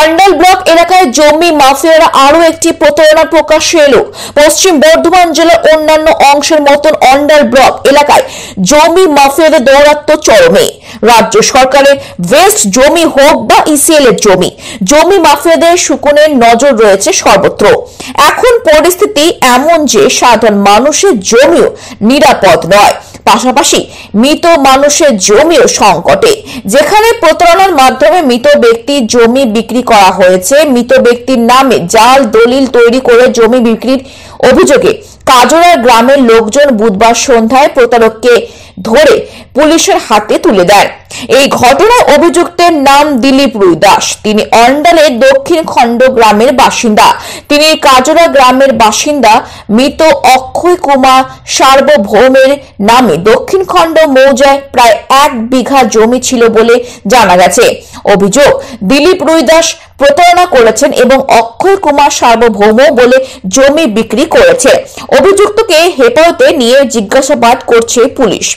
Andal block এলাকায় জমি মাফিয়ারা আরো একটি প্রতারণা প্রকাশ্যে এলো। পশ্চিম বর্ধমান জেলার অন্যান্য অংশের মতন অন্ডাল ব্লক এলাকায় জমি মাফিয়াদের দৌরাত্ম্য চরমে। রাজ্য সরকারের ওয়েস্ট জমি হোক বা ইসিএল এর জমি মাফিয়াদের শুকনের নজর রয়েছে সর্বত্র। এখন পরিস্থিতি এমন যে সাধারণ মানুষের জমিও নিরাপদ নয়, পাশাপাশি মৃত মানুষের জমিও সংকটে। যেখানে প্রতারণার মাধ্যমে মৃত ব্যক্তির জমি বিক্রি করা হয়েছে, মৃত ব্যক্তির নামে জাল দলিল তৈরি করে জমি বিক্রির অভিযোগে কাজরার গ্রামের লোকজন বুধবার সন্ধ্যায় প্রতারককে ধরে পুলিশের হাতে তুলে দেয়। এই ঘটনায় অভিযুক্তের নাম দিলীপ রুই দাস। তিনি অন্ডালের দক্ষিণ খণ্ড গ্রামের বাসিন্দা। তিনি কাজরা গ্রামের বাসিন্দা। মৃত অক্ষয় কুমার সার্বভৌমের নামে দক্ষিণ খণ্ড মৌজায় প্রায় 1 বিঘা জমি ছিল বলে জানা গেছে। অভিযোগ, দিলীপ রুই দাস প্রতারণা করেছেন এবং অক্ষয় কুমার সার্বভৌম বলে জমি বিক্রি করেছে। অভিযুক্তকে হেফাজতে নিয়ে জিজ্ঞাসাবাদ করছে পুলিশ।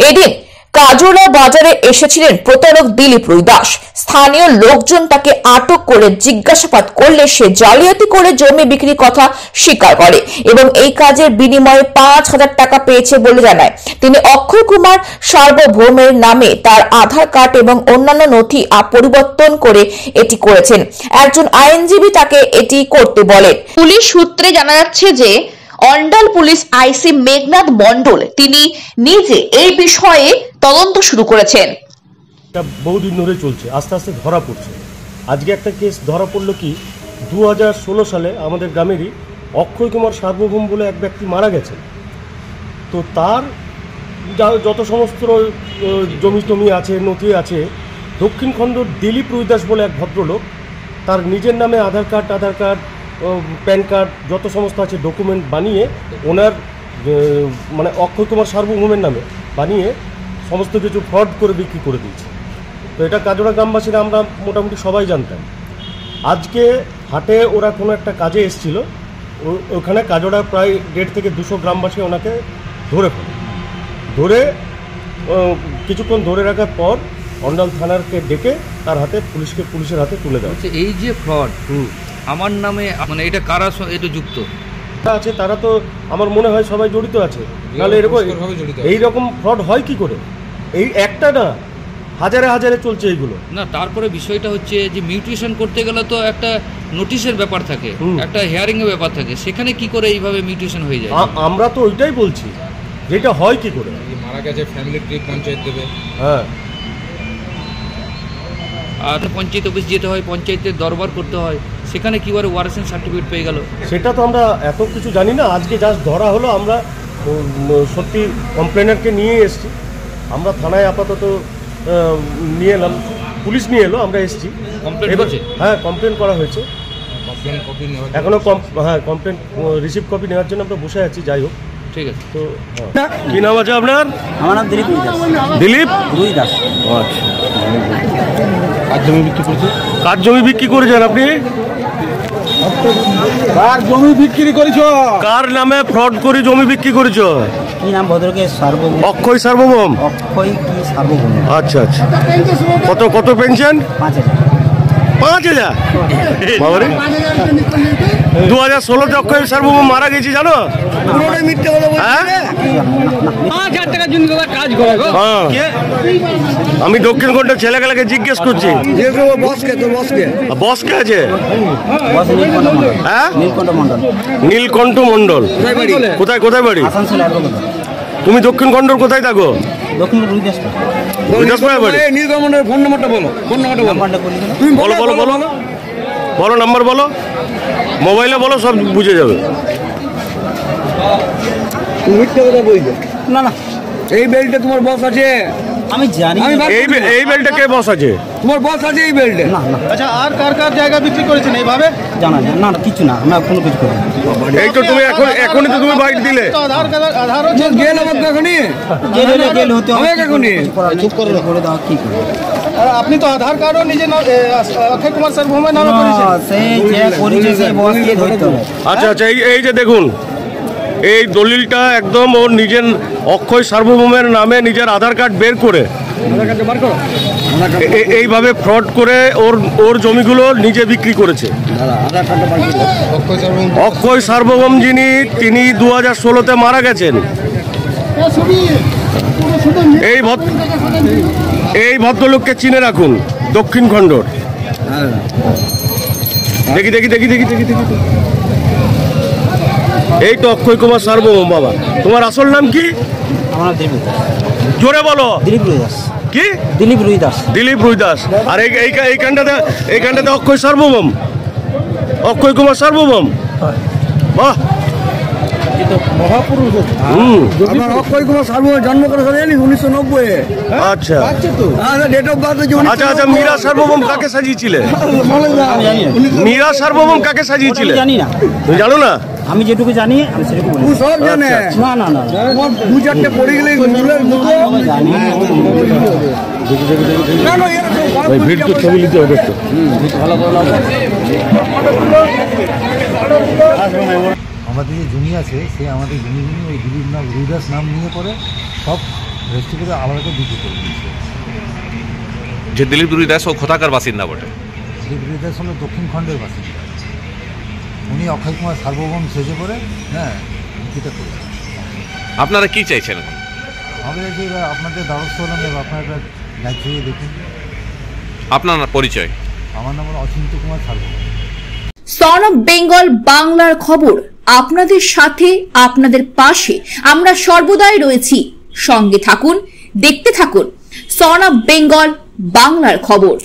এদিন কাজরা বাজারে এসেছিলেন প্রতারক দিলীপ রুই দাস। স্থানীয় লোকজন তাকে আটক করে জিজ্ঞাসাবাদ করলে সে জালিয়াতি করে জমি বিক্রির কথা স্বীকার করে এবং এই কাজের বিনিময়ে 5,000 টাকা পেয়েছে বলে জানায়। তিনি অক্ষয় কুমার সার্বভৌমের নামে তার আধার কার্ড এবং অন্যান্য নথি পরিবর্তন করে এটি করেছেন। একজন আইনজীবী তাকে এটি করতে বলেন। পুলিশ সূত্রে জানা যাচ্ছে যে অন্ডাল পুলিশ আইসি মেঘনাথ মন্ডল তিনি নিজে এই বিষয়ে তদন্ত শুরু করেছেন। বহুদিন ধরে চলছে, আস্তে আস্তে ধরা পড়ছে। আজকে একটা কেস ধরা পড়লো কি 2016 সালে আমাদের গ্রামেরই অক্ষয় কুমার সার্বভৌম বলে এক ব্যক্তি মারা গেছেন। তো তার যত সমস্ত জমি টমি আছে, নথি আছে, দক্ষিণ খণ্ড দিলীপ রুই দাস বলে এক ভদ্রলোক তার নিজের নামে আধার কার্ড, প্যান কার্ড যত সমস্ত আছে ডকুমেন্ট বানিয়ে ওনার মানে অক্ষয় কুমার সার্বভৌমের নামে বানিয়ে সমস্ত কিছু ফ্রড করে বিক্রি করে দিয়েছে। তো এটা কাজরা গ্রামবাসীরা আমরা মোটামুটি সবাই জানতাম। আজকে হাটে ওরা কোনো একটা কাজে এসেছিল, ওখানে কাজরা প্রায় 150 থেকে 200 গ্রামবাসী ওনাকে ধরে কিছুক্ষণ ধরে রাখার পর অন্ডাল থানারকে ডেকে তার হাতে পুলিশের হাতে তুলে দেওয়া। এই যে ফ্রড আমার নামে, মানে এটা কারা এটা যুক্ত আছে, তারা তো আমার মনে হয় সবাই জড়িত আছে। তাহলে এরকম এইরকম ফ্রড হয় কি করে? এই একটা না, হাজারে চলছে এইগুলো। না, তারপরে বিষয়টা হচ্ছে যে মিউটেশন করতে গেলে তো একটা নোটিশের ব্যাপার থাকে, একটা হিয়ারিং এর ব্যাপার থাকে, সেখানে কি করে এইভাবে মিউটেশন হয়ে যায়? আমরা তো ওইটাই বলছি, যেটা হয় কি করে। মারা গেছে ফ্যামিলি ট্রি পঞ্চায়েত দেবে, হ্যাঁ, আর পঞ্চায়েত অফিস যেতে হয়, পঞ্চায়েতের দরবার করতে হয়, সেখানে কিভাবে ওয়ারেন্ট সার্টিফিকেট পেয়ে গেল সেটা তো আমরা এত কিছু জানি না। আজকে জাস্ট ধরা হলো, আমরা সত্যি কমপ্লেনারকে নিয়ে এসেছি। আমরা থানায় আপাতত নিয়ে এলাম, পুলিশ নিয়ে এলো, আমরা এসেছি। হ্যাঁ, কমপ্লেন করা হয়েছে, এখনো কমপ্লেন রিসিভ কপি নেওয়ার জন্য আমরা বসে আছি। যাই হোক, ঠিক আছে। তো কি নাম আছে আপনার? আমার নাম দিলীপ রুই দাস। দিলীপ রুই দাস। আচ্ছা, কার জমি বিক্রি করেছেন আপনি? কার জমি বিক্রি করেছ? কার নামে ফ্রড করে জমি বিক্রি করেছ? কি নাম ভদ্রকে? সার্বভৌম। অক্ষয় সার্বভৌম। অক্ষয় কি সার্বভৌম? আচ্ছা, কত পেনশন? 5,000। বাবারে, 2016-তে অক্ষয় সার্বভৌম মারা গেছি, জানো? আমি দক্ষিণ খণ্ডের ছেলেগুলোকে জিজ্ঞেস করছি, বসকে আছে? হ্যাঁ, নীলকণ্ঠ মন্ডল। কোথায় বাড়ি? তুমি দক্ষিণ খণ্ডর কোথায় থাকো? ফোন নাম্বারটা বলো। বলো নাম্বার বলো, মোবাইলে বলো, সব বুঝে যাবে। না, এই বেল্টে তোমার বস আছে? আমি জানি। এই বেল্টে কে বস আছে? তোমার বস আছে এই বেল্টে? না। আচ্ছা, আর কার জায়গা বিক্রি করেছেন এইভাবে? জানা যায় না, কিছু না, আমি কোনো কিছু করি। এই তো তুমি এখনই তো তুমি বাইক দিলে। আধার গেল আমাকে এখনই গেল হতে হবে এখনই। চুপ করে দাও, কি করে? আপনি তো আধার কার্ডও নিজে অক্ষয় কুমার সার্বভৌমের নামে করেছেন। সেই যে করেছে সেই বসকে ধরতে হবে। আচ্ছা, এই যে দেখুন, এই দলিলটা একদম ওর নিজের অক্ষয় সার্বভৌমের নামে নিজের আধার কার্ড বের করে এইভাবে ফ্রড করে ওর জমিগুলো নিজে বিক্রি করেছে। অক্ষয় সার্বভৌম তিনি 2016-তে মারা গেছেন। এই ভদ্রলোককে চিনে রাখুন, দক্ষিণ খণ্ডর। দেখি দেখি দেখি দেখি দেখি দেখি এই তো অক্ষয় কুমার সার্বভৌম। বাবা, তোমার আসল নাম কি? জোরে বলো। দিলীপ রুইদাস। কি? দিলীপ রুইদাস। দিলীপ রুইদাস। আর এইখানটাতে অক্ষয় সার্বভৌম, অক্ষয় কুমার সার্বভৌম। বাহ, অক্ষয় কুমার সার্বভৌম জন্ম করে 1990। আচ্ছা ডেট অফ বার্থ আচ্ছা আচ্ছা। মীরা সার্বভৌম কাকে সাজিয়েছিলেন? মীরা সার্বভৌম কাকে সাজিয়েছিলেন? জানি না। তুমি জানো না? আমি যেটুকু জানি আমি সেটুকু বলি। সব জানে। না না না, দু চারটে পড়ে গেলে ভিড় তো ছবি নিতে হবে তো। আমাদের যে জমি আছে সে আমাদের জমিগুলি ওই দিলীপ রুইদাস নাম নিয়ে পরে সব রেজিস্ট্রি করে আলাদা বিক্রি করে দিয়েছে। যে দিলীপ রুইদাস ও কোথাকার বাসিন্দা বটে? দিলীপ রুইদাস হলো দক্ষিণ খণ্ডের বাসিন্দা। উনি অক্ষয় কুমার সার্বভৌম সেজে করে বিক্রিটা করেছেন। আপনারা কি চাইছেন? আমাদের যে আপনাদের দ্বারস্থ হলাম, আপনারা একটা দায়িত্ব দেখুন। আপনার পরিচয়? আমার নাম হলো অচিন্ত কুমার সার্বভৌম। সন অফ বেঙ্গল বাংলার খবর আপনাদের সাথে, আপনাদের পাশে আমরা সর্বদাই রয়েছি। সঙ্গে থাকুন, দেখতে থাকুন সন অফ বেঙ্গল বাংলার খবর।